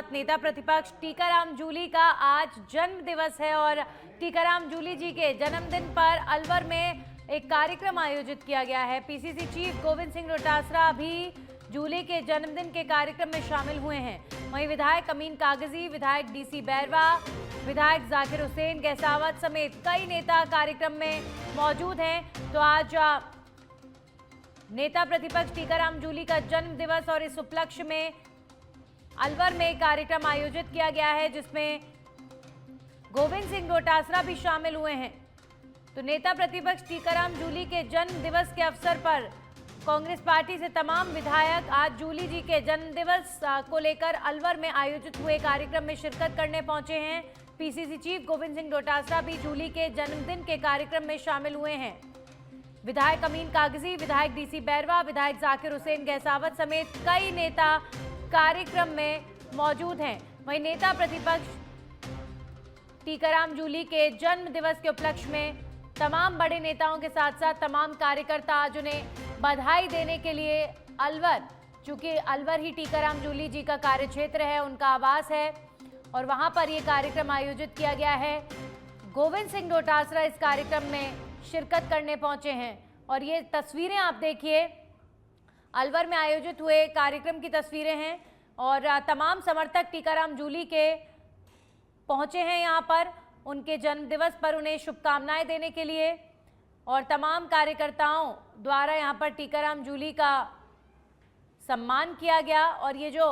बात, नेता प्रतिपक्ष टीकाराम जूली का आज जन्म दिवस है और टीकाराम जूली जी के जन्मदिन पर अलवर में एक कार्यक्रम आयोजित किया गया है। पीसीसी चीफ गोविंद सिंह डोटासरा भी जूली के जन्मदिन के कार्यक्रम में शामिल हुए हैं। वहीं विधायक अमीन कागजी, विधायक डीसी बैरवा, विधायक जाकिर हुसैन गहसावत समेत कई नेता कार्यक्रम में मौजूद हैं। तो आज नेता प्रतिपक्ष टीकाराम जूली का जन्म दिवस और इस उपलक्ष्य में अलवर में कार्यक्रम आयोजित किया गया है, जिसमें गोविंद सिंह डोटासरा भी शामिल हुए हैं। तो नेता प्रतिपक्ष टीकाराम जूली के जन्म दिवस के अवसर पर कांग्रेस पार्टी से तमाम विधायक आज जूली जी के जन्म दिवस को लेकर अलवर में आयोजित हुए कार्यक्रम में शिरकत करने पहुंचे हैं। पीसीसी चीफ गोविंद सिंह डोटासरा भी जूली के जन्मदिन के कार्यक्रम में शामिल हुए हैं। विधायक अमीन कागजी, विधायक डीसी बैरवा, विधायक जाकिर हुसैन गहसावत समेत कई नेता कार्यक्रम में मौजूद हैं। वहीं नेता प्रतिपक्ष टीकाराम जूली के जन्म दिवस के उपलक्ष्य में तमाम बड़े नेताओं के साथ साथ तमाम कार्यकर्ता आज उन्हें बधाई देने के लिए अलवर, चूंकि अलवर ही टीकाराम जूली जी का कार्यक्षेत्र है, उनका आवास है और वहां पर यह कार्यक्रम आयोजित किया गया है। गोविंद सिंह डोटासरा इस कार्यक्रम में शिरकत करने पहुंचे हैं और ये तस्वीरें आप देखिए, अलवर में आयोजित हुए कार्यक्रम की तस्वीरें हैं और तमाम समर्थक टीकाराम जूली के पहुंचे हैं यहाँ पर उनके जन्म दिवस पर उन्हें शुभकामनाएं देने के लिए और तमाम कार्यकर्ताओं द्वारा यहाँ पर टीकाराम जूली का सम्मान किया गया। और ये जो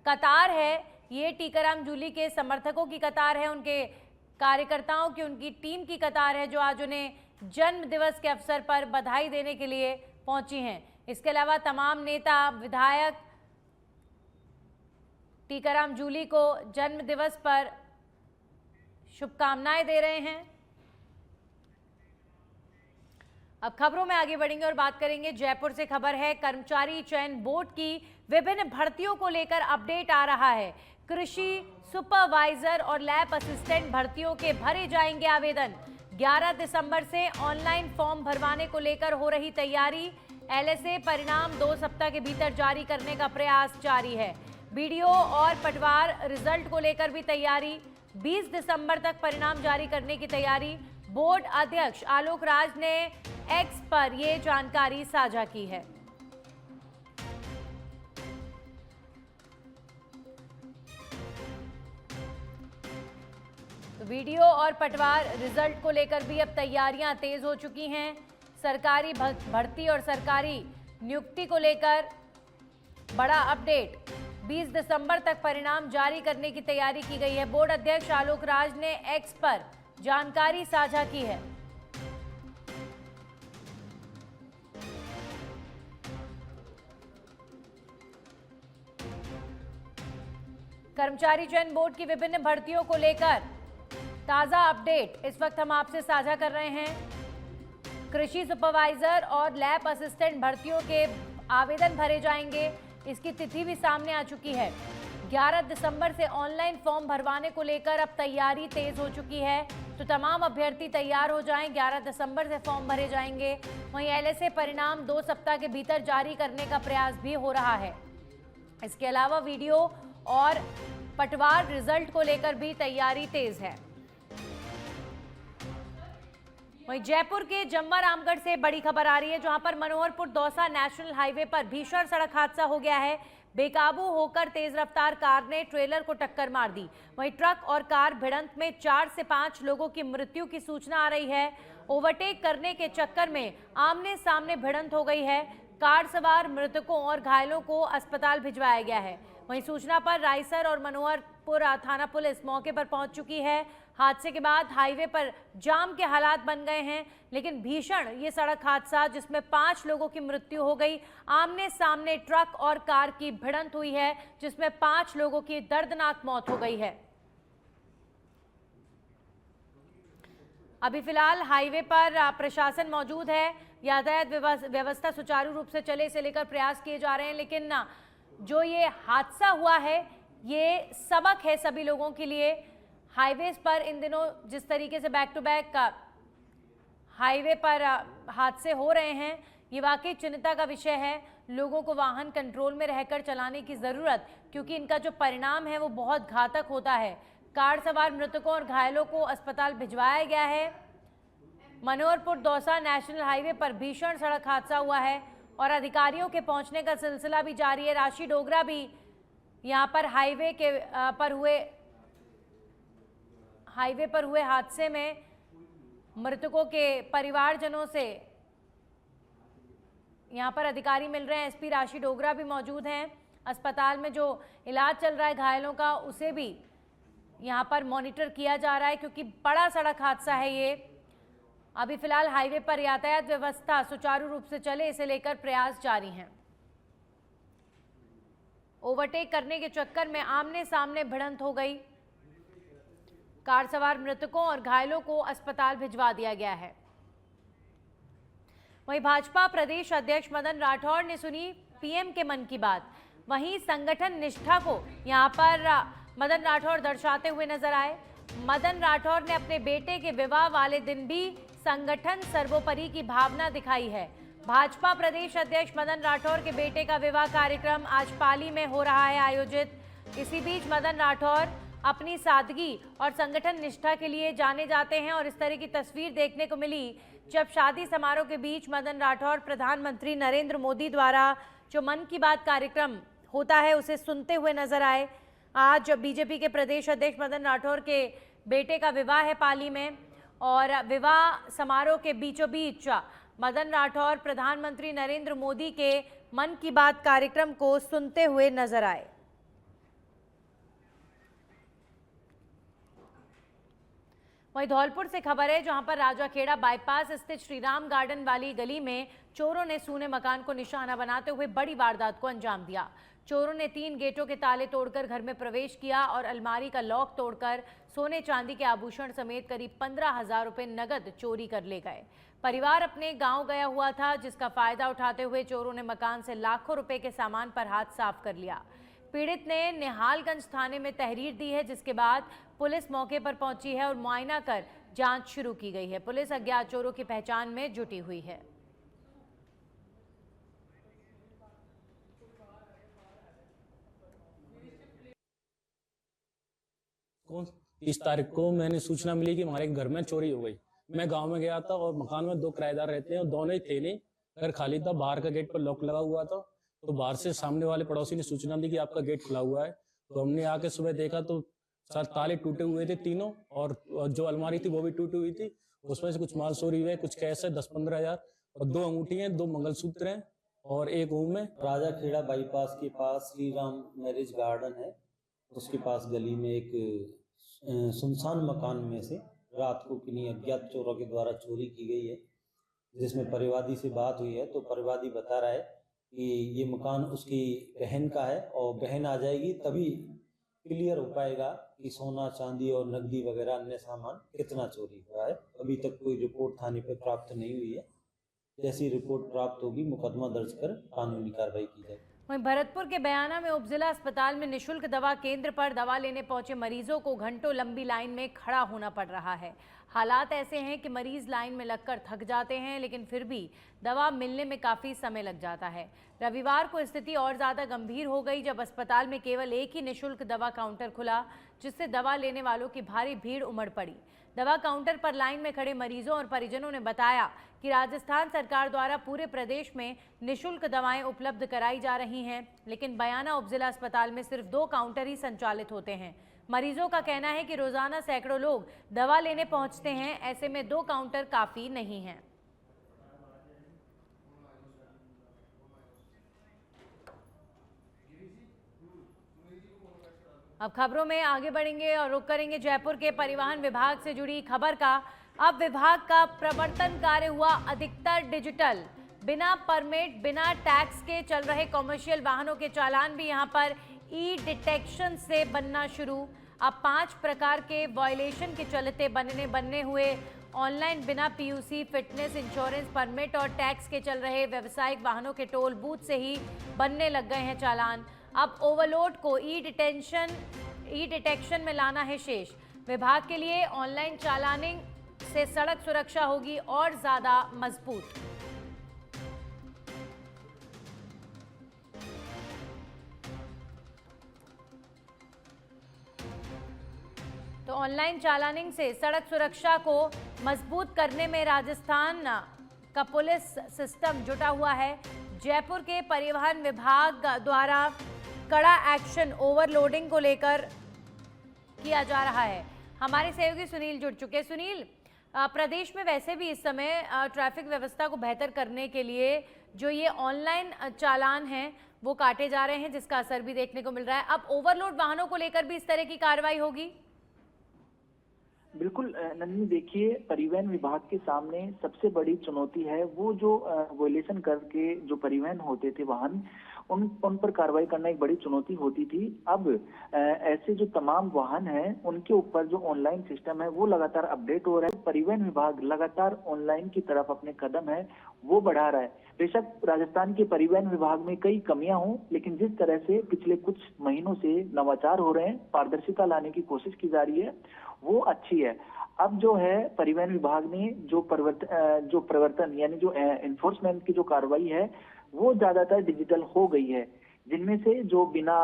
कतार है, ये टीकाराम जूली के समर्थकों की कतार है, उनके कार्यकर्ताओं की, उनकी टीम की कतार है जो आज उन्हें जन्म दिवस के अवसर पर बधाई देने के लिए पहुंची हैं। इसके अलावा तमाम नेता विधायक टीकाराम जूली को जन्म दिवस पर शुभकामनाएं दे रहे हैं। अब खबरों में आगे बढ़ेंगे और बात करेंगे। जयपुर से खबर है, कर्मचारी चयन बोर्ड की विभिन्न भर्तियों को लेकर अपडेट आ रहा है। कृषि सुपरवाइजर और लैब असिस्टेंट भर्तियों के भरे जाएंगे आवेदन। 11 दिसंबर से ऑनलाइन फॉर्म भरवाने को लेकर हो रही तैयारी। एलएसए परिणाम 2 सप्ताह के भीतर जारी करने का प्रयास जारी है। बीडीओ और पटवार रिजल्ट को लेकर भी तैयारी। 20 दिसंबर तक परिणाम जारी करने की तैयारी। बोर्ड अध्यक्ष आलोक राज ने एक्स पर यह जानकारी साझा की है। तो वीडियो और पटवार रिजल्ट को लेकर भी अब तैयारियां तेज हो चुकी हैं। सरकारी भर्ती और सरकारी नियुक्ति को लेकर बड़ा अपडेट। 20 दिसंबर तक परिणाम जारी करने की तैयारी की गई है। बोर्ड अध्यक्ष आलोक राज ने एक्स पर जानकारी साझा की है। कर्मचारी चयन बोर्ड की विभिन्न भर्तियों को लेकर ताजा अपडेट इस वक्त हम आपसे साझा कर रहे हैं। कृषि सुपरवाइजर और लैब असिस्टेंट भर्तियों के आवेदन भरे जाएंगे, इसकी तिथि भी सामने आ चुकी है। 11 दिसंबर से ऑनलाइन फॉर्म भरवाने को लेकर अब तैयारी तेज हो चुकी है, तो तमाम अभ्यर्थी तैयार हो जाएं। 11 दिसंबर से फॉर्म भरे जाएंगे। वहीं एलएसए परिणाम 2 सप्ताह के भीतर जारी करने का प्रयास भी हो रहा है। इसके अलावा वीडियो और पटवार रिजल्ट को लेकर भी तैयारी तेज है। वहीं जयपुर के जम्वा रामगढ़ से बड़ी खबर आ रही है, जहां पर मनोहरपुर दौसा नेशनल हाईवे पर भीषण सड़क हादसा हो गया है। बेकाबू होकर तेज रफ्तार कार ने ट्रेलर को टक्कर मार दी। वहीं ट्रक और कार भिड़ंत में 4 से 5 लोगों की मृत्यु की सूचना आ रही है। ओवरटेक करने के चक्कर में आमने सामने भिड़ंत हो गई है। कार सवार मृतकों और घायलों को अस्पताल भिजवाया गया है। वहीं सूचना पर रायसर और मनोहरपुर थाना पुलिस मौके पर पहुंच चुकी है। हादसे के बाद हाईवे पर जाम के हालात बन गए हैं, लेकिन भीषण ये सड़क हादसा जिसमें 5 लोगों की मृत्यु हो गई। आमने सामने ट्रक और कार की भिड़ंत हुई है, जिसमें 5 लोगों की दर्दनाक मौत हो गई है। अभी फिलहाल हाईवे पर प्रशासन मौजूद है। यातायात व्यवस्था सुचारू रूप से चले, इसे लेकर प्रयास किए जा रहे हैं। लेकिन जो ये हादसा हुआ है, ये सबक है सभी लोगों के लिए। हाईवेज पर इन दिनों जिस तरीके से बैक टू बैक हाईवे पर हादसे हो रहे हैं, ये वाकई चिंता का विषय है। लोगों को वाहन कंट्रोल में रहकर चलाने की ज़रूरत, क्योंकि इनका जो परिणाम है वो बहुत घातक होता है। कार सवार मृतकों और घायलों को अस्पताल भिजवाया गया है। मनोहरपुर दौसा नेशनल हाईवे पर भीषण सड़क हादसा हुआ है और अधिकारियों के पहुंचने का सिलसिला भी जारी है। राशि डोगरा भी यहां पर हाईवे पर हुए हादसे में मृतकों के परिवारजनों से यहां पर अधिकारी मिल रहे हैं। एसपी राशि डोगरा भी मौजूद हैं। अस्पताल में जो इलाज चल रहा है घायलों का, उसे भी यहां पर मॉनिटर किया जा रहा है, क्योंकि बड़ा सड़क हादसा है ये। अभी फिलहाल हाईवे पर यातायात व्यवस्था सुचारू रूप से चले, इसे लेकर प्रयास जारी हैं। ओवरटेक करने के चक्कर में आमने सामने भिड़ंत हो गई। कार सवार मृतकों और घायलों को अस्पताल भिजवा दिया गया है। वहीं भाजपा प्रदेश अध्यक्ष मदन राठौड़ ने सुनी पीएम के मन की बात। वहीं संगठन निष्ठा को यहां पर मदन राठौड़ दर्शाते हुए नजर आए। मदन राठौड़ ने अपने बेटे के विवाह वाले दिन भी संगठन सर्वोपरि की भावना दिखाई है। भाजपा प्रदेश अध्यक्ष मदन राठौड़ के बेटे का विवाह कार्यक्रम आज पाली में हो रहा है आयोजित। इसी बीच मदन राठौड़ अपनी सादगी और संगठन निष्ठा के लिए जाने जाते हैं और इस तरह की तस्वीर देखने को मिली जब शादी समारोह के बीच मदन राठौड़ प्रधानमंत्री नरेंद्र मोदी द्वारा जो मन की बात कार्यक्रम होता है उसे सुनते हुए नजर आए। आज बीजेपी के प्रदेश अध्यक्ष मदन राठौड़ के बेटे का विवाह है पाली में और विवाह समारोह के बीचों बीच मदन राठौड़ प्रधानमंत्री नरेंद्र मोदी के मन की बात कार्यक्रम को सुनते हुए नजर आए। वहीं धौलपुर से खबर है, जहां पर राजाखेड़ा बाईपास स्थित श्रीराम गार्डन वाली गली में चोरों ने सूने मकान को निशाना बनाते हुए बड़ी वारदात को अंजाम दिया। चोरों ने 3 गेटों के ताले तोड़कर घर में प्रवेश किया और अलमारी का लॉक तोड़कर सोने चांदी के आभूषण समेत करीब 15,000 रुपए नगद चोरी कर ले गए। परिवार अपने गांव गया हुआ था, जिसका फायदा उठाते हुए चोरों ने मकान से लाखों रुपए के सामान पर हाथ साफ कर लिया। पीड़ित ने निहालगंज थाने में तहरीर दी है, जिसके बाद पुलिस मौके पर पहुंची है और मुआयना कर जांच शुरू की गई है। पुलिस अज्ञात चोरों की पहचान में जुटी हुई है। कौन 30 तारीख को मैंने सूचना मिली कि हमारे घर में चोरी हो गई। मैं गांव में गया था और मकान में 2 किराएदार रहते हैं और दोनों ही थे नहीं, घर खाली था। बाहर का गेट पर लॉक लगा हुआ था, तो बाहर से सामने वाले पड़ोसी ने सूचना दी कि आपका गेट खुला हुआ है। तो हमने आके सुबह देखा तो सर ताले टूटे हुए थे तीनों, और जो अलमारी थी वो भी टूटी हुई थी। उसमें से कुछ माल चोरी हुए, कुछ कैश है 10-15 हजार और 2 अंगूठी हैं, 2 मंगलसूत्र हैं और एक ओम है। राजाखेड़ा बाईपास के पास श्री राम मैरिज गार्डन है, उसके पास गली में एक सुनसान मकान में से रात को किन्हीं अज्ञात चोरों के द्वारा चोरी की गई है, जिसमें परिवादी से बात हुई है। तो परिवादी बता रहा है कि ये मकान उसकी बहन का है और बहन आ जाएगी तभी क्लियर हो पाएगा कि सोना चांदी और नकदी वगैरह अन्य सामान कितना चोरी हुआ है। अभी तक कोई रिपोर्ट थाने पर प्राप्त नहीं हुई है। जैसी रिपोर्ट प्राप्त होगी मुकदमा दर्ज कर कानूनी कार्रवाई की जाएगी। वहीं भरतपुर के बयाना में उपजिला अस्पताल में निशुल्क दवा केंद्र पर दवा लेने पहुंचे मरीजों को घंटों लंबी लाइन में खड़ा होना पड़ रहा है। हालात ऐसे हैं कि मरीज लाइन में लगकर थक जाते हैं, लेकिन फिर भी दवा मिलने में काफ़ी समय लग जाता है। रविवार को स्थिति और ज़्यादा गंभीर हो गई जब अस्पताल में केवल एक ही निशुल्क दवा काउंटर खुला, जिससे दवा लेने वालों की भारी भीड़ उमड़ पड़ी। दवा काउंटर पर लाइन में खड़े मरीजों और परिजनों ने बताया कि राजस्थान सरकार द्वारा पूरे प्रदेश में निशुल्क दवाएं उपलब्ध कराई जा रही हैं, लेकिन बयाना उपजिला अस्पताल में सिर्फ 2 काउंटर ही संचालित होते हैं। मरीजों का कहना है कि रोजाना सैकड़ों लोग दवा लेने पहुंचते हैं, ऐसे में 2 काउंटर काफी नहीं हैं। अब खबरों में आगे बढ़ेंगे और रुख करेंगे जयपुर के परिवहन विभाग से जुड़ी खबर का। अब विभाग का प्रवर्तन कार्य हुआ अधिकतर डिजिटल। बिना परमिट, बिना टैक्स के चल रहे कॉमर्शियल वाहनों के चालान भी यहां पर ई डिटेक्शन से बनना शुरू। अब 5 प्रकार के वायलेशन के चलते बनने हुए ऑनलाइन बिना पीयूसी, फिटनेस, इंश्योरेंस, परमिट और टैक्स के चल रहे व्यावसायिक वाहनों के टोल बूथ से ही बनने लग गए हैं चालान। अब ओवरलोड को ई डिटेक्शन में लाना है शेष। विभाग के लिए ऑनलाइन चालानिंग से सड़क सुरक्षा होगी और ज्यादा मजबूत। तो ऑनलाइन चालानिंग से सड़क सुरक्षा को मजबूत करने में राजस्थान का पुलिस सिस्टम जुटा हुआ है। जयपुर के परिवहन विभाग द्वारा कड़ा एक्शन ओवरलोडिंग को लेकर किया जा रहा है। हमारे सहयोगी सुनील जुड़ चुके। सुनील, प्रदेश में वैसे भी इस समय ट्रैफिक व्यवस्था को बेहतर करने के लिए जो ये ऑनलाइन चालान हैं वो काटे जा रहे हैं, जिसका असर भी देखने को मिल रहा है। अब ओवरलोड वाहनों को लेकर भी इस तरह की कार्रवाई होगी? बिल्कुल नंदिनी, देखिए, परिवहन विभाग के सामने सबसे बड़ी चुनौती है वो जो वॉयलेशन करके जो परिवहन होते थे वाहन, उन पर कार्रवाई करना एक बड़ी चुनौती होती थी। अब ऐसे जो तमाम वाहन हैं उनके ऊपर जो ऑनलाइन सिस्टम है वो लगातार अपडेट हो रहा है। परिवहन विभाग लगातार ऑनलाइन की तरफ अपने कदम है वो बढ़ा रहा है। बेशक राजस्थान के परिवहन विभाग में कई कमियां हों, लेकिन जिस तरह से पिछले कुछ महीनों से नवाचार हो रहे हैं, पारदर्शिता लाने की कोशिश की जा रही है, वो अच्छी है। अब जो है परिवहन विभाग ने जो प्रवर्तन यानी जो एनफोर्समेंट की जो कार्रवाई है वो ज्यादातर डिजिटल हो गई है, जिनमें से जो बिना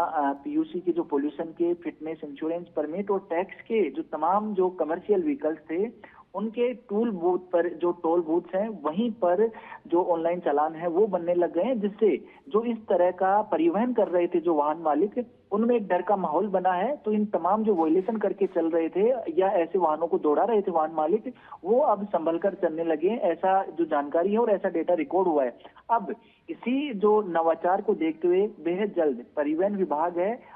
पीयूसी के जो पोल्यूशन के, फिटनेस, इंश्योरेंस, परमिट और टैक्स के जो तमाम जो कमर्शियल व्हीकल्स थे उनके टूल बूथ पर जो टोल बूथ्स हैं वहीं पर जो ऑनलाइन चालान है वो बनने लग गए हैं, जिससे जो इस तरह का परिवहन कर रहे थे जो वाहन मालिक, उनमें एक डर का माहौल बना है। तो इन तमाम जो वॉयलेशन करके चल रहे थे या ऐसे वाहनों को दौड़ा रहे थे वाहन मालिक, वो अब संभल कर चलने लगे, ऐसा जो जानकारी है और ऐसा डेटा रिकॉर्ड हुआ है। अब इसी जो नवाचार को देखते हुए बेहद जल्द परिवहन विभाग है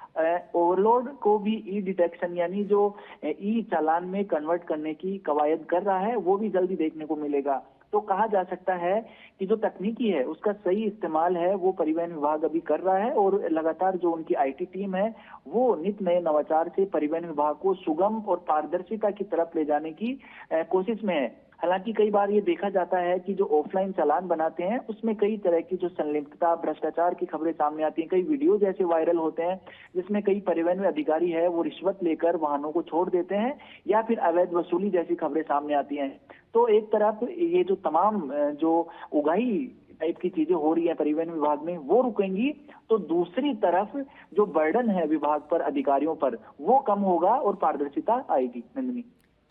ओवरलोड को भी ई डिटेक्शन यानी जो ई चालान में कन्वर्ट करने की कवायद कर रहा है, वो भी जल्दी देखने को मिलेगा। तो कहा जा सकता है कि जो तकनीकी है उसका सही इस्तेमाल है वो परिवहन विभाग अभी कर रहा है, और लगातार जो उनकी आईटी टीम है वो नित नए नवाचार से परिवहन विभाग को सुगम और पारदर्शिता की तरफ ले जाने की कोशिश में है। हालांकि कई बार ये देखा जाता है कि जो ऑफलाइन चालान बनाते हैं उसमें कई तरह की जो संलिप्तता, भ्रष्टाचार की खबरें सामने आती हैं। कई वीडियो जैसे वायरल होते हैं जिसमें कई परिवहन अधिकारी है वो रिश्वत लेकर वाहनों को छोड़ देते हैं या फिर अवैध वसूली जैसी खबरें सामने आती हैं। तो एक तरफ ये जो तमाम जो उगाही टाइप की चीजें हो रही है परिवहन विभाग में वो रुकेंगी, तो दूसरी तरफ जो बर्डन है विभाग पर, अधिकारियों पर, वो कम होगा और पारदर्शिता आएगी। नंदिनी,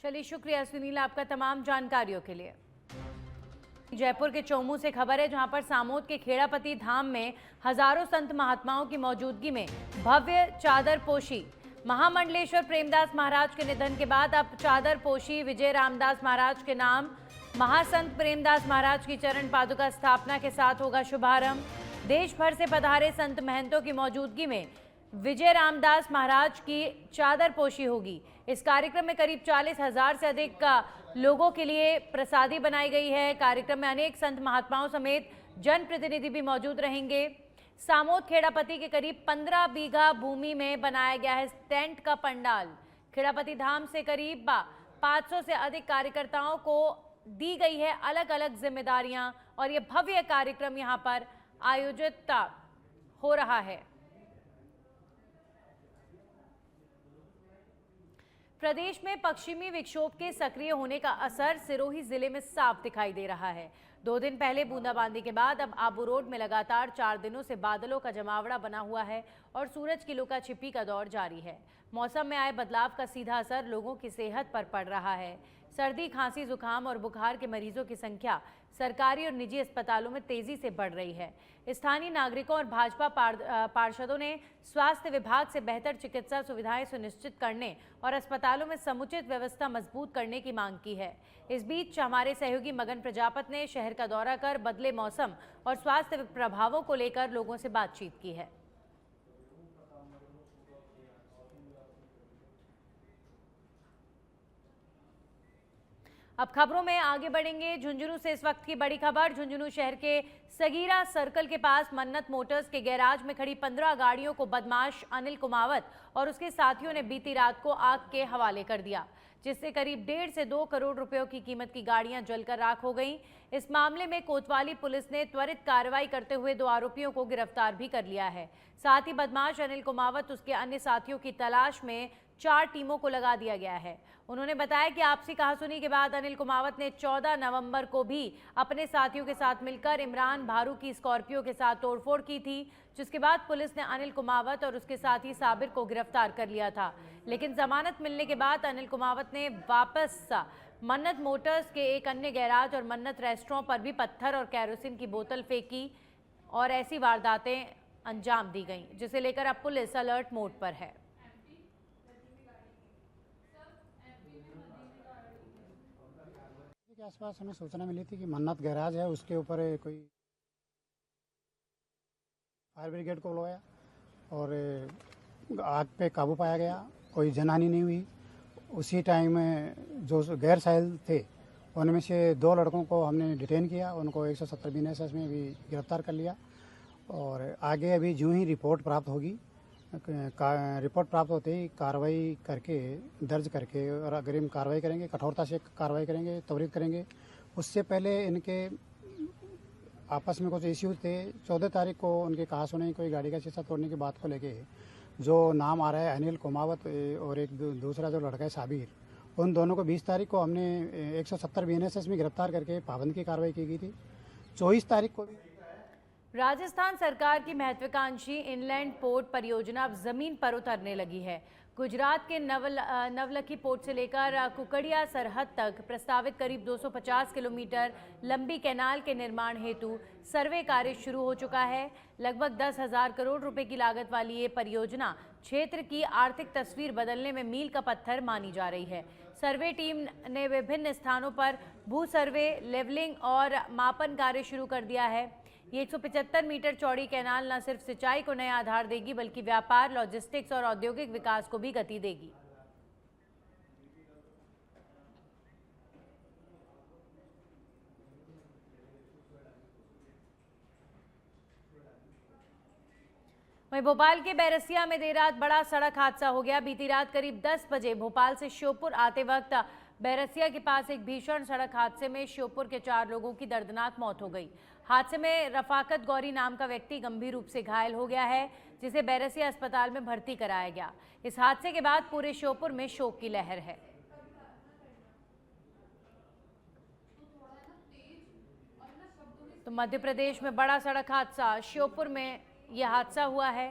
चलिए, शुक्रिया सुनील आपका तमाम जानकारियों के लिए। जयपुर के चौमू से खबर है, जहां पर सामोद के खेड़ापति धाम में हजारों संत महात्माओं की मौजूदगी में भव्य चादर पोशी। महामंडलेश्वर प्रेमदास महाराज के निधन के बाद अब चादर पोशी विजय रामदास महाराज के नाम महासंत प्रेमदास महाराज की चरण पादुका स्थापना के साथ होगा शुभारंभ। देश भर से पधारे संत महंतों की मौजूदगी में विजय रामदास महाराज की चादर पोशी होगी। इस कार्यक्रम में करीब 40,000 से अधिक लोगों के लिए प्रसादी बनाई गई है। कार्यक्रम में अनेक संत महात्माओं समेत जनप्रतिनिधि भी मौजूद रहेंगे। सामोद खेड़ापति के करीब 15 बीघा भूमि में बनाया गया है टेंट का पंडाल। खेड़ापति धाम से करीब 500 से अधिक कार्यकर्ताओं को दी गई है अलग अलग जिम्मेदारियां, और ये भव्य कार्यक्रम यहां पर आयोजित हो रहा है। प्रदेश में पश्चिमी विक्षोभ के सक्रिय होने का असर सिरोही जिले में साफ दिखाई दे रहा है। 2 दिन पहले बूंदाबांदी के बाद अब आबू रोड में लगातार 4 दिनों से बादलों का जमावड़ा बना हुआ है और सूरज की लुका-छिपी का दौर जारी है। मौसम में आए बदलाव का सीधा असर लोगों की सेहत पर पड़ रहा है। सर्दी, खांसी, जुकाम और बुखार के मरीजों की संख्या सरकारी और निजी अस्पतालों में तेजी से बढ़ रही है। स्थानीय नागरिकों और भाजपा पार्षदों ने स्वास्थ्य विभाग से बेहतर चिकित्सा सुविधाएं सुनिश्चित करने और अस्पतालों में समुचित व्यवस्था मजबूत करने की मांग की है। इस बीच हमारे सहयोगी मगन प्रजापत ने शहर का दौरा कर बदले मौसम और स्वास्थ्य प्रभावों को लेकर लोगों से बातचीत की है। अब खबरों में आगे बढ़ेंगे। झुंझुनू से इस वक्त की बड़ी खबर। झुंझुनू शहर के सगीरा सर्कल के पास मन्नत मोटर्स के गैराज में खड़ी 15 गाड़ियों को बदमाश अनिल कुमावत और उसके साथियों ने बीती रात को आग के हवाले कर दिया, जिससे करीब 1.5 से 2 करोड़ रुपयों की कीमत की गाड़ियां जलकर राख हो गईं। इस मामले में कोतवाली पुलिस ने त्वरित कार्रवाई करते हुए 2 आरोपियों को गिरफ्तार भी कर लिया है। साथ ही बदमाश अनिल कुमावत उसके अन्य साथियों की तलाश में 4 टीमों को लगा दिया गया है। उन्होंने बताया कि आपसी कहासुनी के बाद अनिल कुमावत ने 14 नवंबर को भी अपने साथियों के साथ मिलकर इमरान भारू की स्कॉर्पियो के साथ तोड़फोड़ की थी। जिसके बाद पुलिस ने अनिल कुमावत और उसके साथी साबिर को गिरफ्तार कर लिया था। लेकिन जमानत मिलने के बाद अनिल कुमावत ने वापस मन्नत मोटर्स के एक अन्य गैराज और मन्नत रेस्टोरेंट पर भी पत्थर और कैरोसिन की बोतल फेंकी और ऐसी वारदातें अंजाम दी गईं, जिसे लेकर अब पुलिस अलर्ट मोड पर है। के आसपास हमें सूचना मिली थी कि मन्नत गैराज है, उसके ऊपर कोई फायर ब्रिगेड को बुलाया और आग पे काबू पाया गया। कोई जनहानि नहीं हुई। उसी टाइम जो गैर साहिल थे उनमें से 2 लड़कों को हमने डिटेन किया, उनको 170 BNSS में भी गिरफ्तार कर लिया और आगे अभी जो ही रिपोर्ट प्राप्त होगी, रिपोर्ट प्राप्त होते ही कार्रवाई करके दर्ज करके और अग्रिम कार्रवाई करेंगे, कठोरता से कार्रवाई करेंगे, त्वरित करेंगे। उससे पहले इनके आपस में कुछ इश्यूज थे। 14 तारीख को उनके कहा सुनी कोई गाड़ी का शीशा तोड़ने की बात को लेके जो नाम आ रहा है अनिल कुमावत और एक दूसरा जो लड़का है साबिर, उन दोनों को 20 तारीख को हमने 170 BNSS में गिरफ्तार करके पाबंदी की कार्रवाई की गई थी। 24 तारीख को राजस्थान सरकार की महत्वाकांक्षी इनलैंड पोर्ट परियोजना अब जमीन पर उतरने लगी है। गुजरात के नवलखी पोर्ट से लेकर कुकड़िया सरहद तक प्रस्तावित करीब 250 किलोमीटर लंबी कैनाल के निर्माण हेतु सर्वे कार्य शुरू हो चुका है। लगभग 10,000 करोड़ रुपए की लागत वाली ये परियोजना क्षेत्र की आर्थिक तस्वीर बदलने में मील का पत्थर मानी जा रही है। सर्वे टीम ने विभिन्न स्थानों पर भू सर्वे, लेवलिंग और मापन कार्य शुरू कर दिया है। ये 175 मीटर चौड़ी कैनाल न सिर्फ सिंचाई को नया आधार देगी, बल्कि व्यापार, लॉजिस्टिक्स और औद्योगिक विकास को भी गति देगी। वहीं भोपाल के बैरसिया में देर रात बड़ा सड़क हादसा हो गया। बीती रात करीब 10 बजे भोपाल से श्योपुर आते वक्त बैरसिया के पास एक भीषण सड़क हादसे में श्योपुर के 4 लोगों की दर्दनाक मौत हो गई। हादसे में रफाकत गौरी नाम का व्यक्ति गंभीर रूप से घायल हो गया है, जिसे बैरसिया अस्पताल में भर्ती कराया गया। इस हादसे के बाद पूरे श्योपुर में शोक की लहर है। तो मध्य प्रदेश में बड़ा सड़क हादसा, श्योपुर में यह हादसा हुआ है।